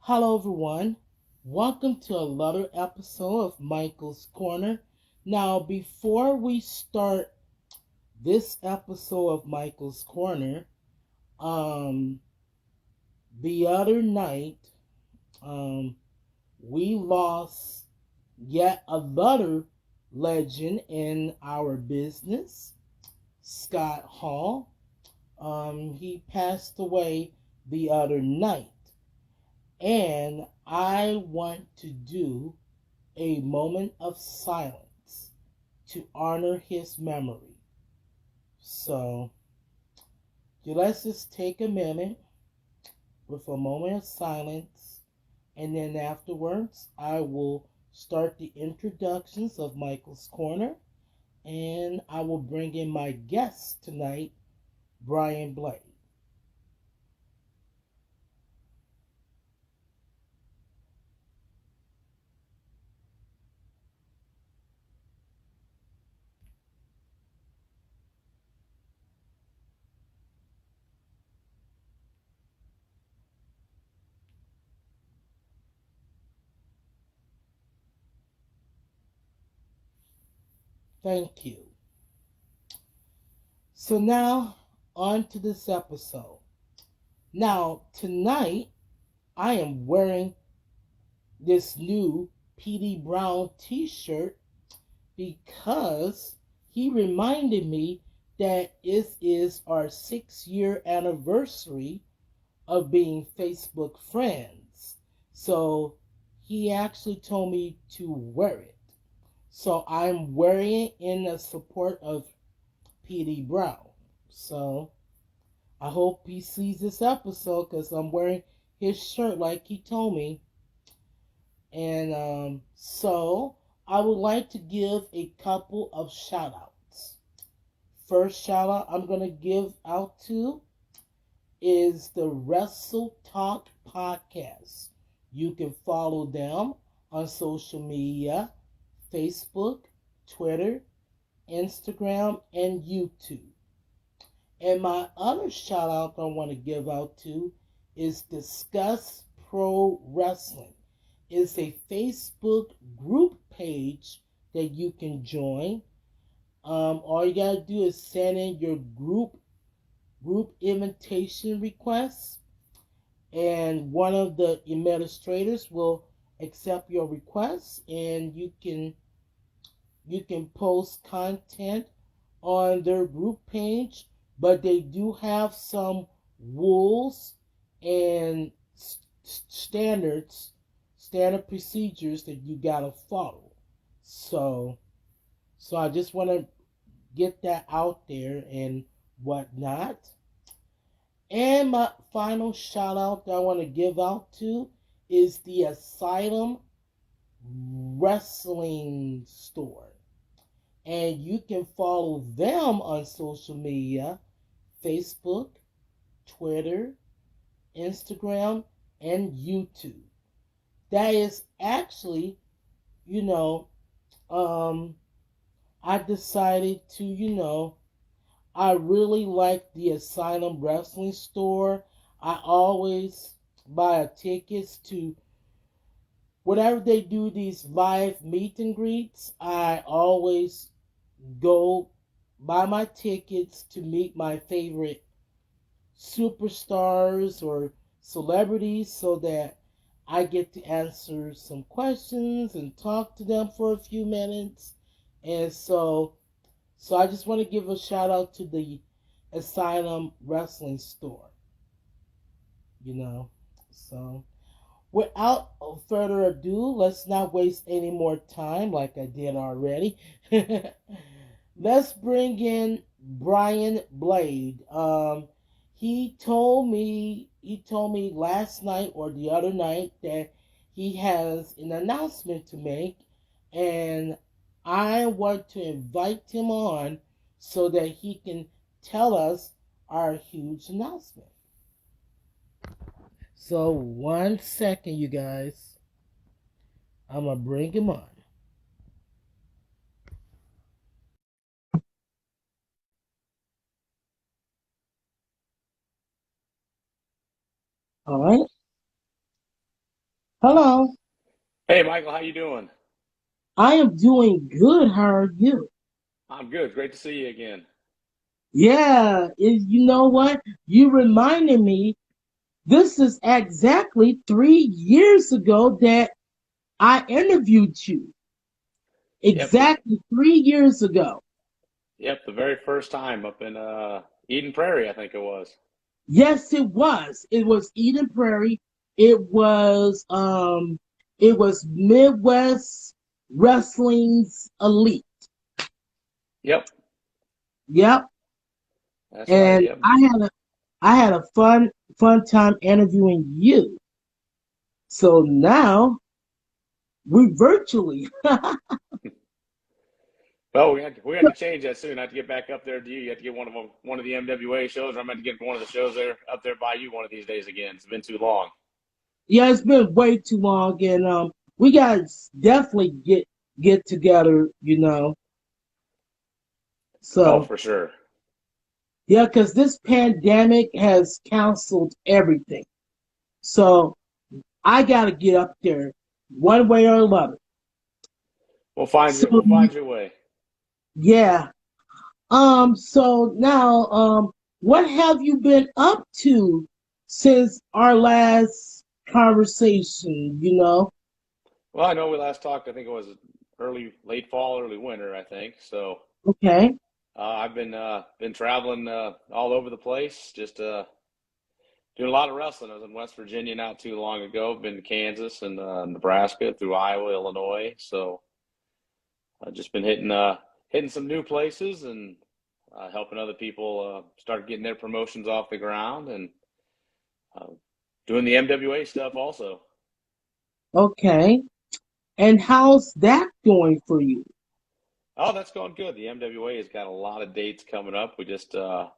Hello, everyone. Welcome to another episode of Michael's Corner. Now, before we start this episode of Michael's Corner, um, the other night, um, we lost yet another legend in our business, Scott Hall. He passed away the other night, and I want to do a moment of silence to honor his memory. So, let's just take a minute with a moment of silence, and then afterwards, I will start the introductions of Michael's Corner, and I will bring in my guest tonight, Brian Blade. Thank you. So now, on to this episode. Now, tonight, I am wearing this new P.D. Brown t shirt because he reminded me that it is our 6 year anniversary of being Facebook friends. So he actually told me to wear it. So I'm wearing it in the support of P.D. Brown. So I hope he sees this episode because I'm wearing his shirt like he told me. And so I would like to give a couple of shout outs. First shout out I'm going to give out to is the Wrestle Talk podcast. You can follow them on social media, Facebook, Twitter, Instagram, and YouTube. And my other shout out I want to give out to is Discuss Pro Wrestling. It's a Facebook group page that you can join. All you gotta do is send in your group invitation requests, and one of the administrators will accept your request, and you can post content on their group page. But they do have some rules and standard procedures that you gotta follow. So, so I just want to get that out there and whatnot. And my final shout out that I want to give out to is the Asylum Wrestling Store. And you can follow them on social media, Facebook, Twitter, Instagram, and YouTube. That is actually, you know, um, I decided to, I really like the Asylum Wrestling Store. I always buy tickets to whatever they do these live meet and greets. I always go buy my tickets to meet my favorite superstars or celebrities so that I get to answer some questions and talk to them for a few minutes. And so I just want to give a shout out to the Asylum Wrestling Store, you know. So without further ado, let's not waste any more time like I did already. Let's bring in Brian Blade. He told me last night or the other night that he has an announcement to make, and I want to invite him on so that he can tell us our huge announcement. So 1 second, you guys. I'm gonna bring him on. All right. Hello. Hey Michael, how you doing? I am doing good. How are you? I'm good. Great to see you again. Yeah, you know what? You reminded me this is exactly 3 years ago that I interviewed you. Yep, Exactly 3 years ago. the very first time up in Eden Prairie, I think it was. Yes, it was. It was Eden Prairie. It was Midwest Wrestling's Elite. Yep, Yep. that's right. And Yep. I had a fun time interviewing you. So now we virtually. Well, we had to change that soon. I had to get back up there to you. You had to get one of the MWA shows, or I'm going to get one of the shows there up there by you one of these days again. It's been too long. Yeah, it's been way too long, and we gotta definitely get together. Oh, So for sure. yeah, because this pandemic has canceled everything. So I gotta get up there one way or another. We'll find So you. We'll find your way. yeah. So now, what have you been up to since our last conversation? Well, I know we last talked. I think it was late fall, early winter. I think so. Okay. I've been traveling all over the place, just doing a lot of wrestling. I was in West Virginia not too long ago. Been to Kansas and Nebraska, through Iowa, Illinois. So I've just been hitting some new places and helping other people start getting their promotions off the ground and uh, doing the MWA stuff also. Okay. And how's that going for you? Oh, that's going good. The MWA has got a lot of dates coming up. We just uh,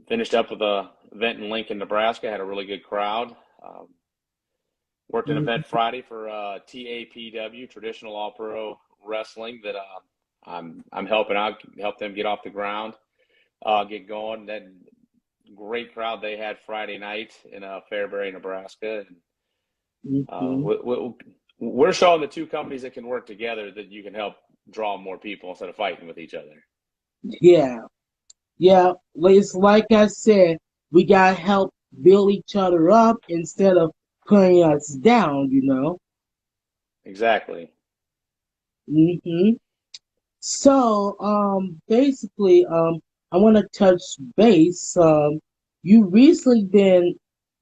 finished up with a event in Lincoln, Nebraska. Had a really good crowd. Worked an event Mhm. Friday for TAPW, Traditional All Pro Wrestling, that I'm helping out, help them get off the ground, get going. That great crowd they had Friday night in Fairbury, Nebraska. And Mhm. we're showing the two companies that can work together that you can help draw more people instead of fighting with each other. Yeah. Yeah. Well, it's like I said, we gotta help build each other up instead of putting us down. Exactly. hmm So, basically, I want to touch base. You recently been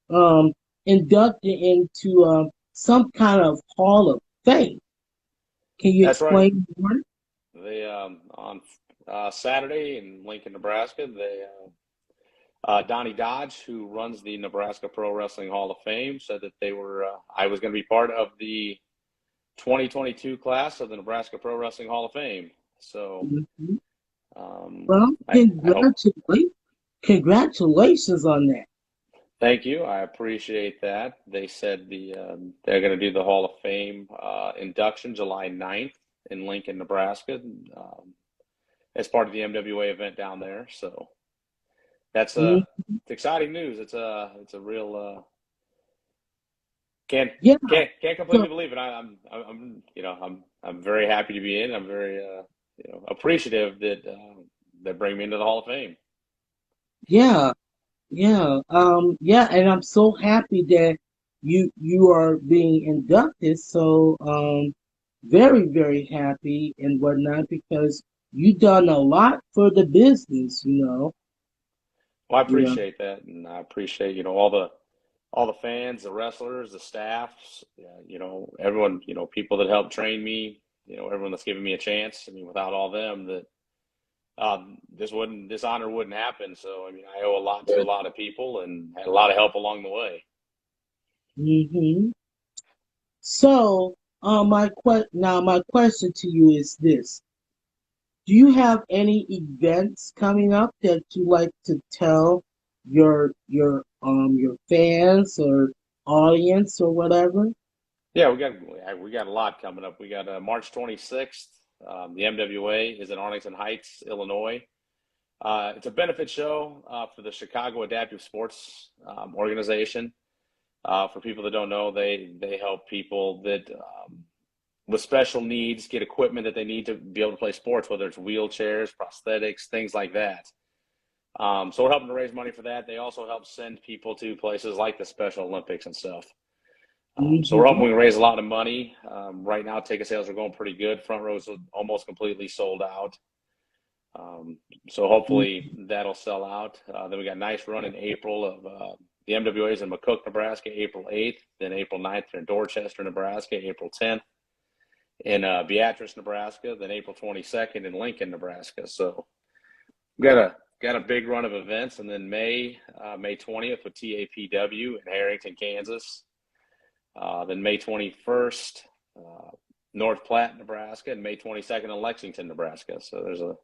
um inducted into some kind of Hall of Fame. Can you That's right. explain more? They on Saturday in Lincoln, Nebraska, Donnie Dodge, who runs the Nebraska Pro Wrestling Hall of Fame, said that I was going to be part of the 2022 class of the Nebraska Pro Wrestling Hall of Fame. So Mhm. um, Well, I hope, congratulations on that. thank you. I appreciate that. They said they're going to do the Hall of Fame induction July 9th in Lincoln, Nebraska, um, as part of the MWA event down there. So that's Mhm. it's exciting news. It's a real Can't Yeah. can't So completely believe it. I'm very happy to be in. I'm very appreciative that they bring me into the Hall of Fame. yeah, yeah, and I'm so happy that you are being inducted. So very very happy and whatnot because you done a lot for the business. Well, I Yeah. appreciate that, and I appreciate all the fans, the wrestlers, the staffs, everyone, people that helped train me, everyone that's given me a chance. I mean, without all them, that this honor wouldn't happen. So I mean, I owe a lot to a lot of people and had a lot of help along the way. hmm So my question to you is this: do you have any events coming up that you like to tell your fans or audience or whatever? Yeah, we got a lot coming up. We got March 26th. The MWA is in Arlington Heights, Illinois. It's a benefit show for the Chicago Adaptive Sports Organization. For people that don't know, they help people that with special needs get equipment that they need to be able to play sports, whether it's wheelchairs, prosthetics, things like that. So we're helping to raise money for that. They also help send people to places like the Special Olympics and stuff. So we're hoping we can raise a lot of money. Right now, ticket sales are going pretty good. Front rows are almost completely sold out. So hopefully that'll sell out. Then we got a nice run in April of the MWAs in McCook, Nebraska, April 8th. Then April 9th, they're in Dorchester, Nebraska, April 10th. In Beatrice, Nebraska. Then April 22nd in Lincoln, Nebraska. So we got a big run of events. And then May 20th with TAPW in Harrington, Kansas. Then May 21st, North Platte, Nebraska, and May 22nd in Lexington, Nebraska. So there's a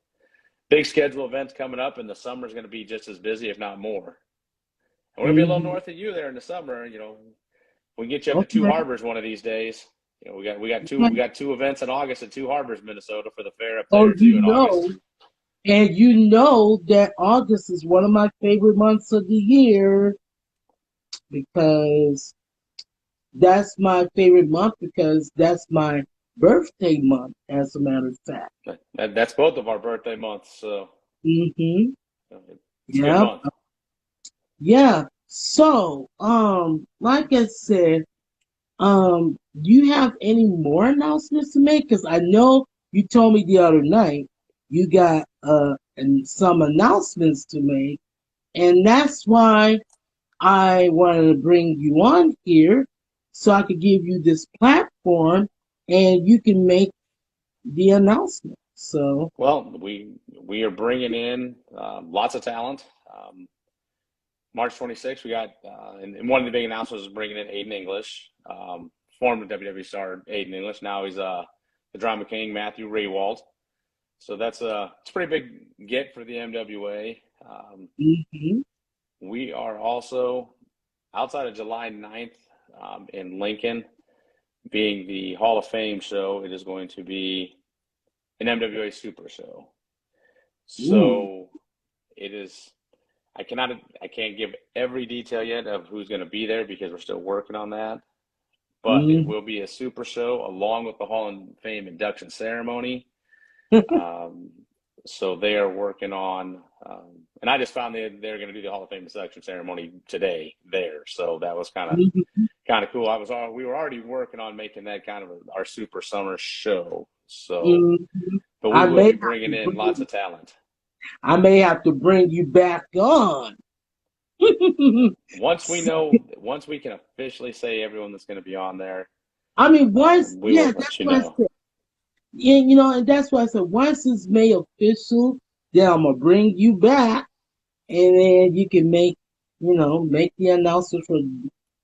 big schedule of events coming up, and the summer is going to be just as busy, if not more. And we're going to be a little north of you there in the summer. You know, we can get you up to Two Harbors one of these days. You know, we got two events in August at Two Harbors, Minnesota, for the fair up there too in August. And you know that August is one of my favorite months of the year because that's my favorite month because that's my birthday month, as a matter of fact. That's both of our birthday months. So it's a good month. Yeah. So, like I said, do you have any more announcements to make? Because I know you told me the other night you got some announcements to make, and that's why I wanted to bring you on here so I could give you this platform and you can make the announcement. So, well, we are bringing in lots of talent. March 26th, we got, and one of the big announcements is bringing in Aiden English, former WWE star Aiden English. Now he's the drama king, Matthew Raywald. So it's a pretty big get for the MWA. We are also, outside of July 9th in Lincoln, being the Hall of Fame show, it is going to be an MWA Super Show. So it is. I can't give every detail yet of who's going to be there because we're still working on that. But it will be a super show along with the Hall of Fame induction ceremony. So they are working on, and I just found they're going to do the Hall of Fame induction ceremony today there. So that was kind of cool. We were already working on making that kind of our super summer show. So, but we will be bringing in lots of talent. I may have to bring you back on. Once we can officially say everyone that's going to be on there. I mean, that's what I said. Yeah, and that's why I said once it's made official, then I'm gonna bring you back, and then you can make the announcement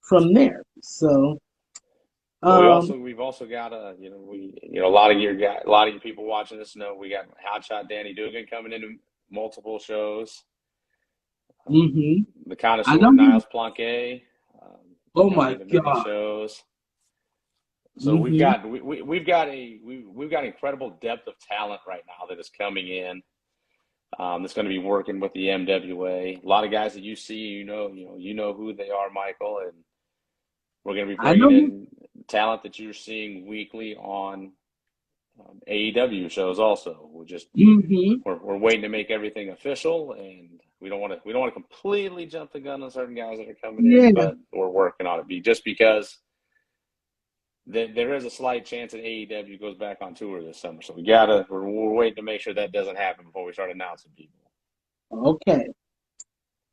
from there. So. We've also got a lot of you people watching this know we got Hotshot Danny Dugan coming into multiple shows. The connoisseur Niles Planquet. Oh my God! Shows. So we've got incredible depth of talent right now that is coming in. That's going to be working with the MWA. A lot of guys that you see, you know who they are, Michael, and we're going to be bringing in talent that you're seeing weekly on AEW shows. Also, we're waiting to make everything official, and we don't want to completely jump the gun on certain guys that are coming in, but we're working on it. Just because there is a slight chance that AEW goes back on tour this summer, so we're waiting to make sure that doesn't happen before we start announcing people. Okay.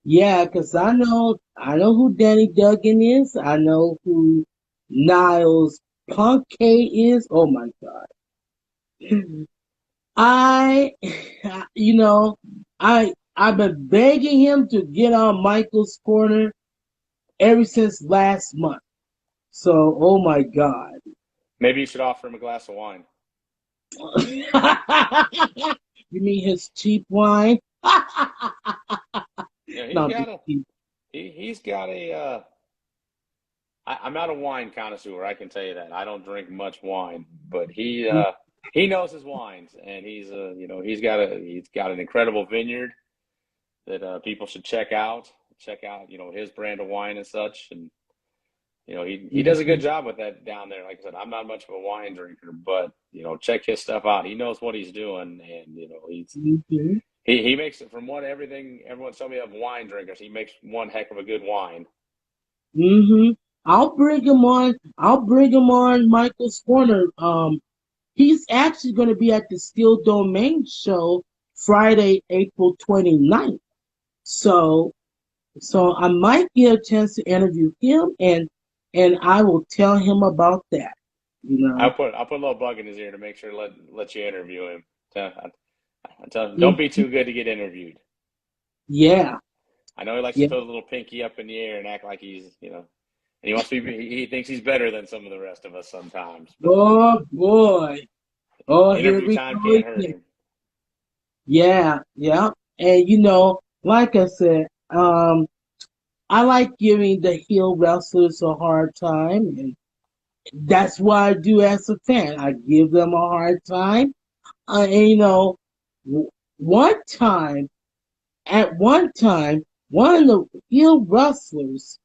Yeah, because I know who Danny Duggan is. I know who Niles Planquet is. Oh my God. I've been begging him to get on Michael's Corner ever since last month. So, oh my God. Maybe you should offer him a glass of wine. You mean his cheap wine? Yeah, he's got a. I'm not a wine connoisseur. I can tell you that. I don't drink much wine, but he knows his wines, and he's got an incredible vineyard that people should check out. Check out his brand of wine and such, and he does a good job with that down there. Like I said, I'm not much of a wine drinker, but check his stuff out. He knows what he's doing, and Mm-hmm. he makes it from what everything everyone's telling me of wine drinkers. He makes one heck of a good wine. Mm-hmm. I'll bring him on. I'll bring him on Michael's Corner. He's actually going to be at the Steel Domain show Friday, April 29th. So I might get a chance to interview him, and I will tell him about that. You know. I'll put a little bug in his ear to make sure let you interview him. I tell him, don't be Mhm. too good to get interviewed. Yeah. I know he likes to Yeah. throw the little pinky up in the air and act like and he wants to be. He thinks he's better than some of the rest of us sometimes. But Oh boy. Oh, here interview we time go can't hurt again. him. Yeah. Yeah. And like I said, I like giving the heel wrestlers a hard time, and that's what I do as a fan. I give them a hard time. And w- one time, at one time, one of the heel wrestlers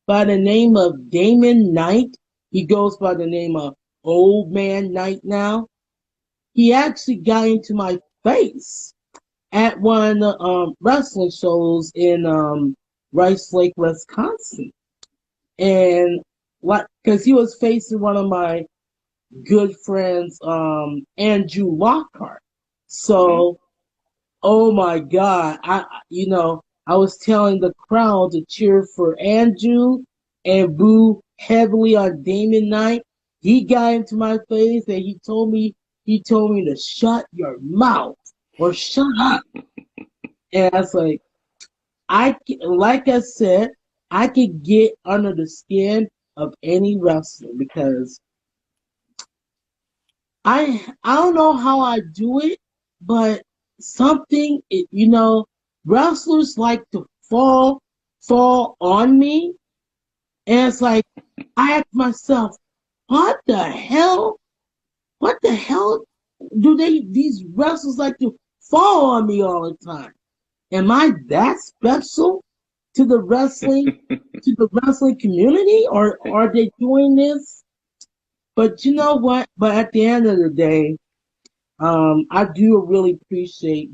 by the name of Damon Knight, he goes by the name of Old Man Knight now. He actually got into my face at one of the wrestling shows in Rice Lake, Wisconsin. And like, because he was facing one of my good friends, Andrew Lockhart. Hmm. So, oh my God, I was telling the crowd to cheer for Andrew and boo heavily on Damon Knight. He got into my face and he told me to shut your mouth or shut up. And I was like I said, I could get under the skin of any wrestler because I don't know how I do it, but wrestlers like to fall on me, and it's like I ask myself, what the hell? What the hell do these wrestlers like to fall on me all the time? Am I that special to the wrestling community, or are they doing this? But you know what? But at the end of the day, I do really appreciate,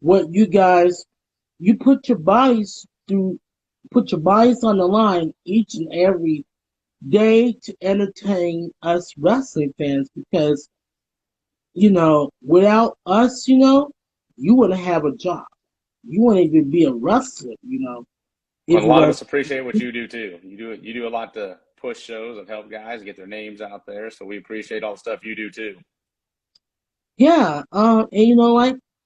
what you put your bodies on the line each and every day to entertain us wrestling fans because, without us, you wouldn't have a job. You wouldn't even be a wrestler, Well, if a it lot of was. us appreciate what you do too. You do a lot to push shows and help guys get their names out there. So we appreciate all the stuff you do too. Yeah, and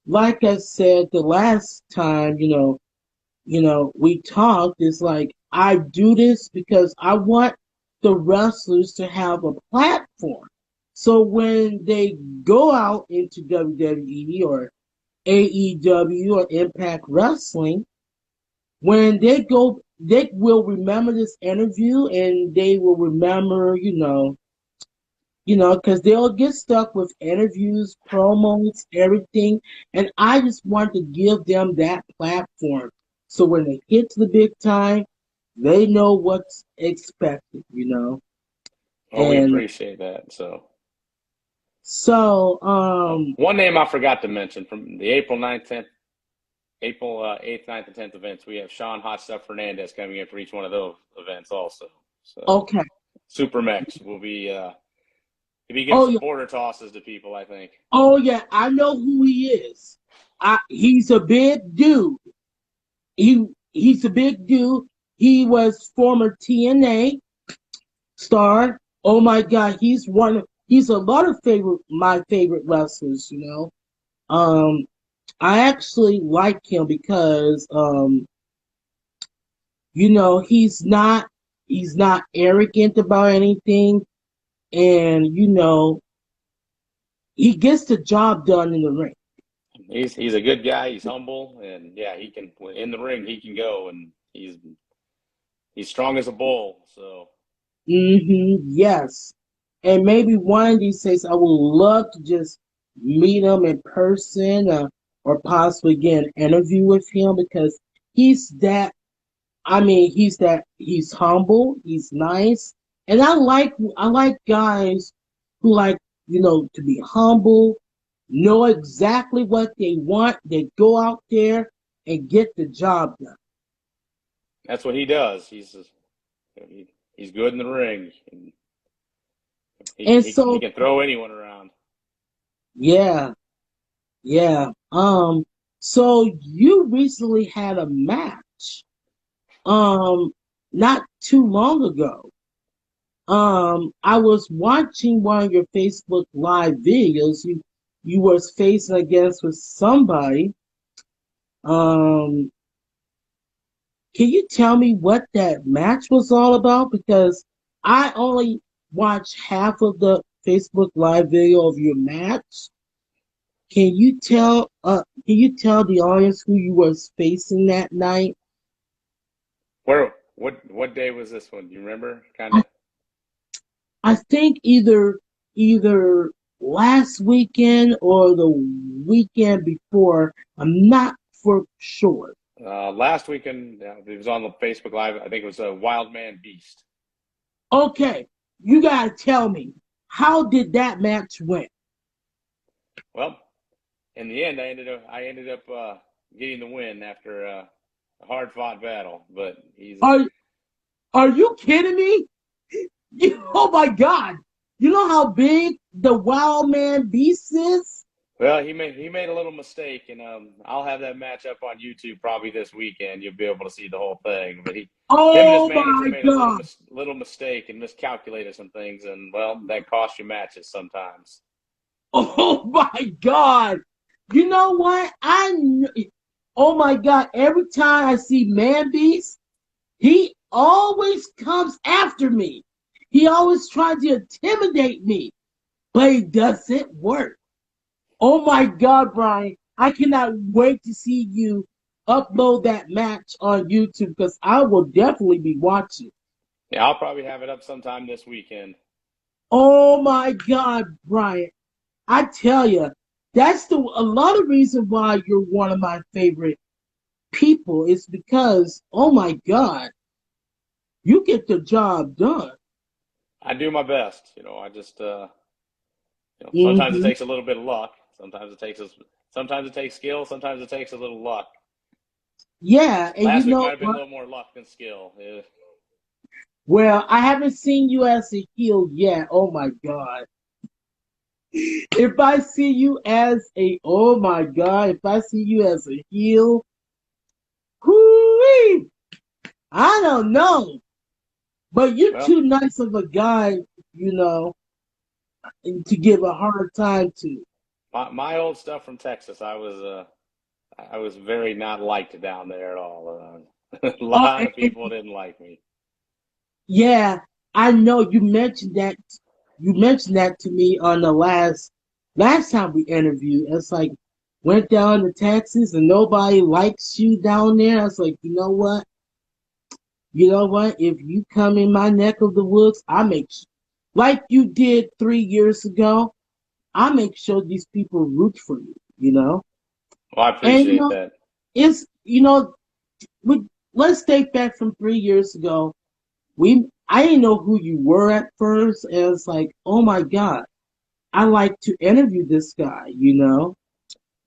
like I said the last time, we talked, it's like I do this because I want the wrestlers to have a platform. So when they go out into WWE or AEW or Impact Wrestling, when they go, they will remember this interview and they will remember, because they'll get stuck with interviews, promos, everything. And I just want to give them that platform. So when they get to the big time, they know what's expected. Well, we And appreciate that. So so, one name I forgot to mention from the April 8th, 9th, and 10th events, we have Sean Hot Stuff Fernandez coming in for each one of those events also. So okay. Super Mex will be he'll be giving Oh, some yeah. border tosses to people, I think. Oh, yeah. I know who he is. He's a big dude. He's a big dude. He was former TNA star. Oh my God, he's a lot of my favorite wrestlers. Um I actually like him because he's not arrogant about anything, and he gets the job done in the ring. He's a good guy. He's humble, and yeah, he can in the ring. He can go, and he's strong as a bull. So Yes. And maybe one of these days I would love to just meet him in person, or possibly get an interview with him because he's that I mean, he's humble, he's nice, and I like guys who like to be humble, know exactly what they want. They go out there and get the job done. That's what he does. He's good in the ring. And And he so, can throw anyone around. yeah, yeah. So you recently had a match, um, not too long ago. I was watching one of your Facebook Live videos. You was facing against with somebody. Um, can you tell me what that match was all about? Because I only watched half of the Facebook Live video of your match. Can you tell the audience who you was facing that night? What day was this one? Do you remember? Kind I, of. I think either last weekend or the weekend before. I'm not for sure. Last weekend, it was on the Facebook Live. I think it was a Wild Man Beast. Okay, you gotta tell me, how did that match went? Well, in the end, I ended up getting the win after a hard fought battle. But he's Are are you kidding me? Oh my God! You know how big the Wild Man Beast is? well, he made a little mistake, and I'll have that match up on YouTube probably this weekend. You'll be able to see the whole thing. But him and his Oh manager my made a God! little mistake and miscalculated some things, and well, that costs you matches sometimes. Oh my God! You know what? Oh my God! Every time I see Man Beast, he always comes after me. He always tries to intimidate me, but it doesn't work. Oh my God, Brian! I cannot wait to see you upload that match on YouTube because I will definitely be watching. Yeah, I'll probably have it up sometime this weekend. Oh my God, Brian! I tell you, that's a lot of reason why you're one of my favorite people is because, oh my God, you get the job done. I do my best. I just sometimes it Hmm. takes a little bit of luck. Sometimes it takes skill. Sometimes it takes a little luck. Yeah, and you Last week know might have been a what? little more luck than skill. Well, I haven't seen you as a heel yet. Oh my God. If I see you as oh my God, if I see you as a heel, whoo I don't know. But you're Well, too nice of a guy, you know, to give a hard time to. my old stuff from Texas, I was very not liked down there at all. A Oh, lot of people didn't like me. yeah, I know you mentioned that. You mentioned that to me on the last time we interviewed. It's like went down to Texas and nobody likes you down there. I was like, you know what? You know what? If you come in my neck of the woods, like you did 3 years ago. I make sure these people root for you. You know, Well, I and appreciate that. it's we let's take back from 3 years ago. I didn't know who you were at first, and it's like, oh my God, I like to interview this guy,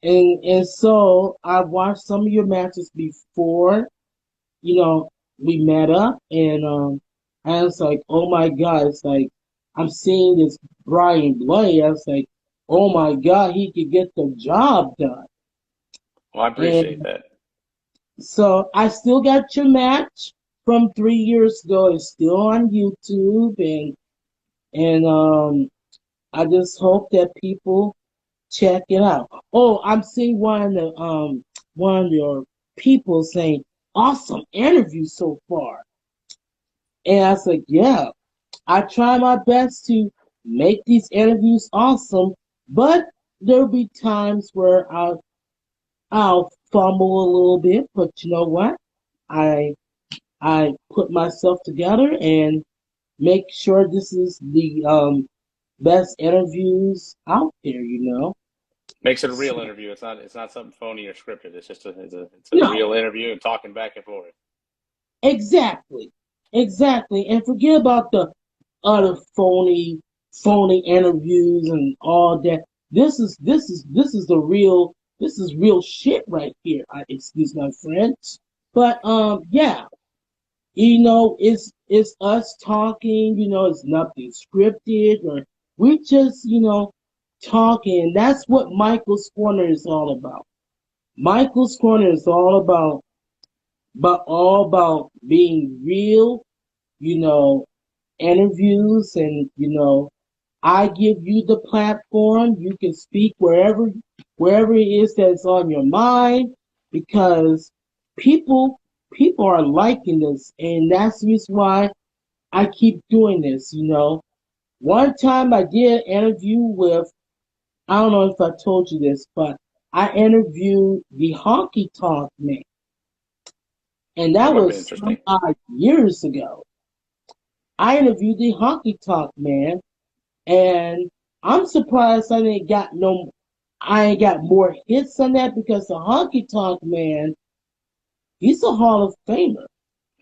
and so I watched some of your matches before, you know, we met up, and I was like, oh my God, it's like I'm seeing this Brian Blade. I was like, oh my God, he could get the job done, Well, I appreciate and that. so I still got your match from 3 years ago. It's still on YouTube, and I just hope that people check it out. Oh, I'm seeing one of your people saying awesome interview so far, and I was like, yeah, I try my best to make these interviews awesome, but there'll be times where I'll fumble a little bit, but you know what? I I put myself together and make sure this is the best interviews out there. Makes it a real So, interview. It's not something phony or scripted. It's just it's a no, real interview and talking back and forth. Exactly. Exactly. And forget about the other phony interviews and all that. This is the real this is real shit right here. I excuse my French. But yeah, it's us talking, it's nothing scripted or we just, talking. That's what Michael's Corner is all about. Michael's Corner is all about but all about being real, you know, interviews and I give you the platform. You can speak wherever it is that's on your mind because people people are liking this and that's the reason why I keep doing this. One time I did an interview with I don't know if I told you this, but I interviewed the Honky Tonk Man and That that would have been was interesting. some odd years ago. I interviewed the Honky Tonk Man and I'm surprised I ain't got more hits on that because the Honky Tonk Man, he's a Hall of Famer.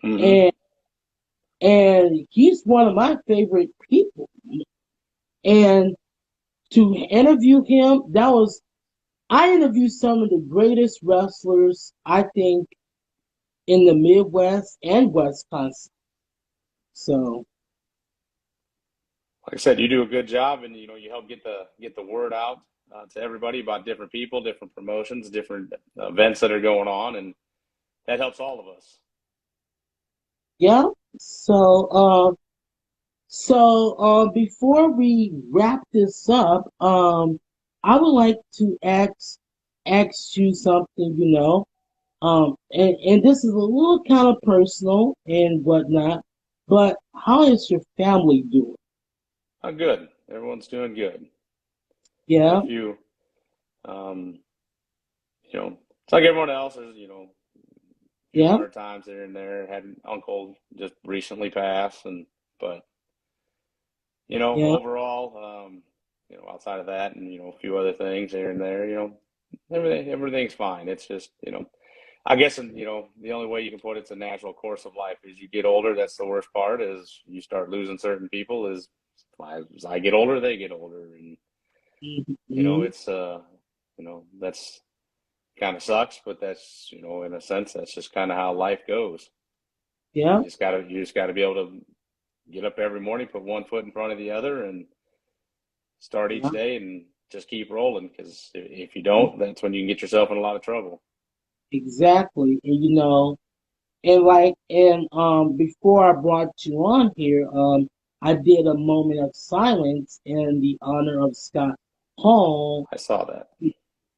Hmm. And and he's one of my favorite people. And to interview him, I interviewed some of the greatest wrestlers, I think, in the Midwest and Wisconsin. So Like I said, you do a good job, and you help get the word out to everybody about different people, different promotions, different events that are going on, and that helps all of us. yeah. So before we wrap this up, I would like to ask you something, and this is a little kind of personal and whatnot, but how is your family doing? Good. Everyone's doing good. Had a Yeah, few, um, it's like everyone else. There's a few yeah, hard times here and there. Had an uncle just recently pass, but yeah, overall, outside of that, and a few other things here and there, everything's fine. It's just I guess, the only way you can put it's a natural course of life. As you get older, that's the worst part. Is you start losing certain people. As I get older, they get older, and hmm it's that's kind of sucks, but that's in a sense that's just kind of how life goes. yeah, You just gotta be able to get up every morning, put one foot in front of the other, and start each yeah, day, and just keep rolling. Because if you don't, that's when you can get yourself in a lot of trouble. exactly. And before I brought you on here, I did a moment of silence in the honor of Scott Hall, I saw that.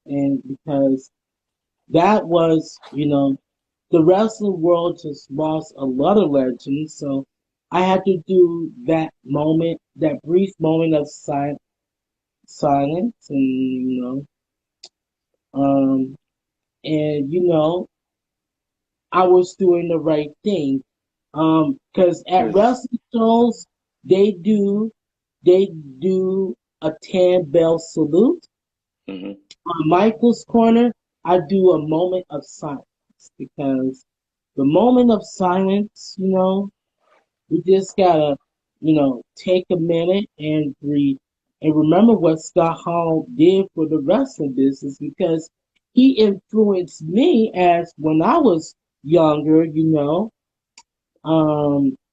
and because that was, the wrestling world just lost a lot of legends. So I had to do that brief moment of silence, and um, and I was doing the right thing. Because He at was. wrestling shows, they do they do a 10 bell salute. Hmm. On Michael's Corner, I do a moment of silence because the moment of silence, we just gotta, take a minute and breathe and remember what Scott Hall did for the wrestling business because he influenced me as when I was younger,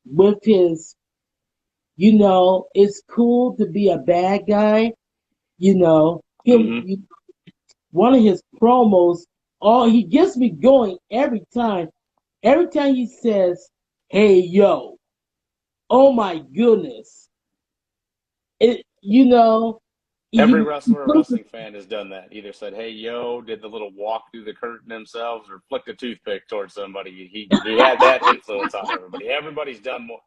with his, it's cool to be a bad guy, him, Hmm. one of his promos, he gets me going every time. Every time he says, "Hey yo," oh my goodness, it, Every you, wrestler or wrestling fan has done that. Either said, "Hey, yo," did the little walk through the curtain themselves, or flicked a toothpick towards somebody. He had that influence on everybody. Everybody's done more,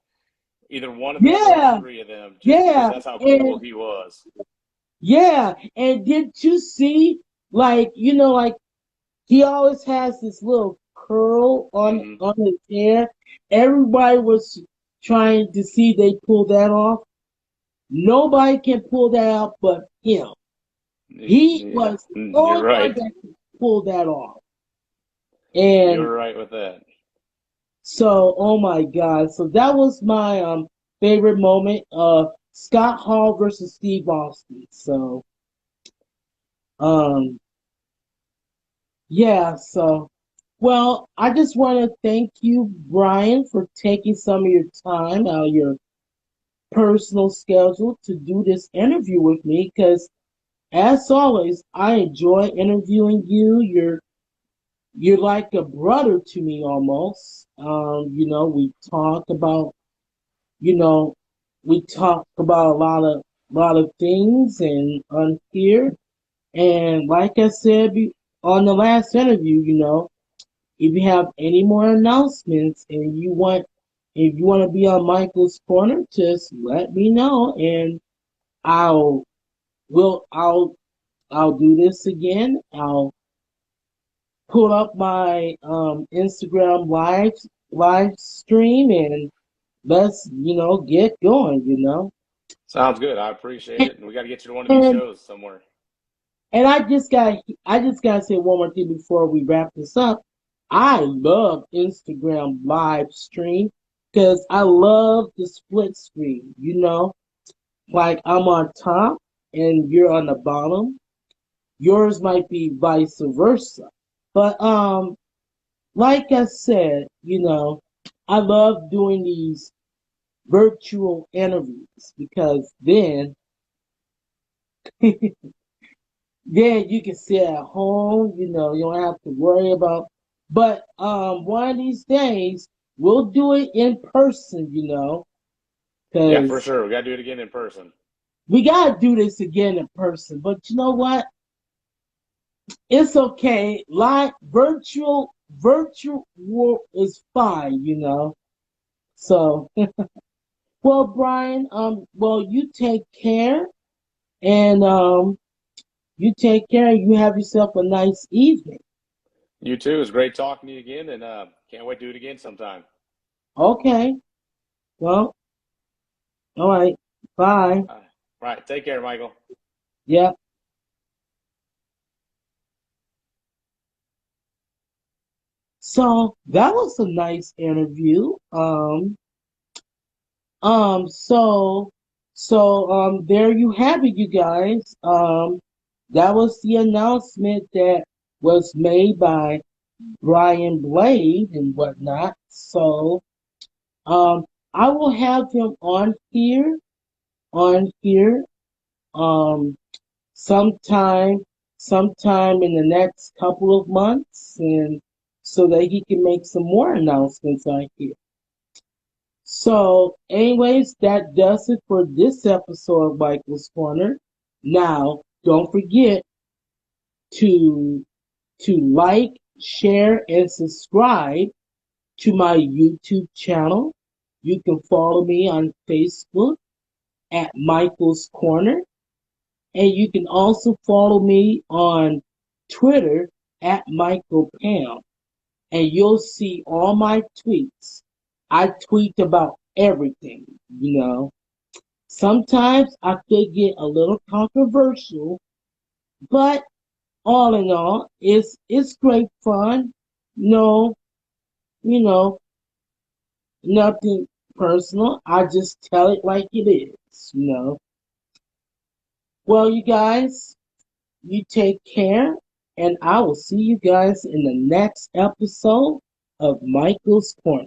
either one of them or all yeah, three of them, just because yeah, that's how cool and he was. yeah, and did you see, like he always has this little curl on Hmm. his hair. Everybody was trying to see if they pull that off. Nobody can pull that off but him. He Yeah, was the you're only one right. that could pull that off. And You're right with that. So, oh my God. So that was my favorite moment of Scott Hall versus Steve Austin. So, um, yeah, so well, I just want to thank you, Brian, for taking some of your time out of your personal schedule to do this interview with me because as always, I enjoy interviewing you. You're like a brother to me almost. We talk about you know, we talk about a lot of things and on here. And like I said on the last interview, if you have any more announcements and if you want to be on Michael's Corner, just let me know and I'll will I'll do this again. I'll pull up my Instagram live stream and let's get going. Sounds good. I appreciate And, it, and we got to get you to one of these and shows somewhere. And I just gotta say one more thing before we wrap this up. I love Instagram live stream because I love the split screen. Like I'm on top and you're on the bottom. Yours might be vice versa. But like I said, I love doing these virtual interviews because then yeah, you can sit at home, you don't have to worry about. But one of these days we'll do it in person, Yeah, for because sure. We got to do it again in person. we gotta do this again in person. But you know what? It's okay. Like virtual world is fine. So well, Brian, well you take care and you have yourself a nice evening. You too. It's great talking to you again, and can't wait to do it again sometime. Okay. Well, all right. Bye. All right. Take care, Michael. Yep. So that was a nice interview. So, there you have it, you guys. That was the announcement that was made by Brian Blade and whatnot. So, um, I will have him on here, um, sometime sometime in the next couple of months and so that he can make some more announcements on here. So anyways, that does it for this episode of Michael's Corner. Now, don't forget to like, share, and subscribe to my YouTube channel. You can follow me on Facebook at Michael's Corner. And you can also follow me on Twitter at Michael Pam. And you'll see all my tweets. I tweet about everything. Sometimes I could get a little controversial, but all in all, it's great fun. No, you know, nothing personal. I just tell it like it is. Well, you guys, you take care, and I will see you guys in the next episode of Michael's Corner.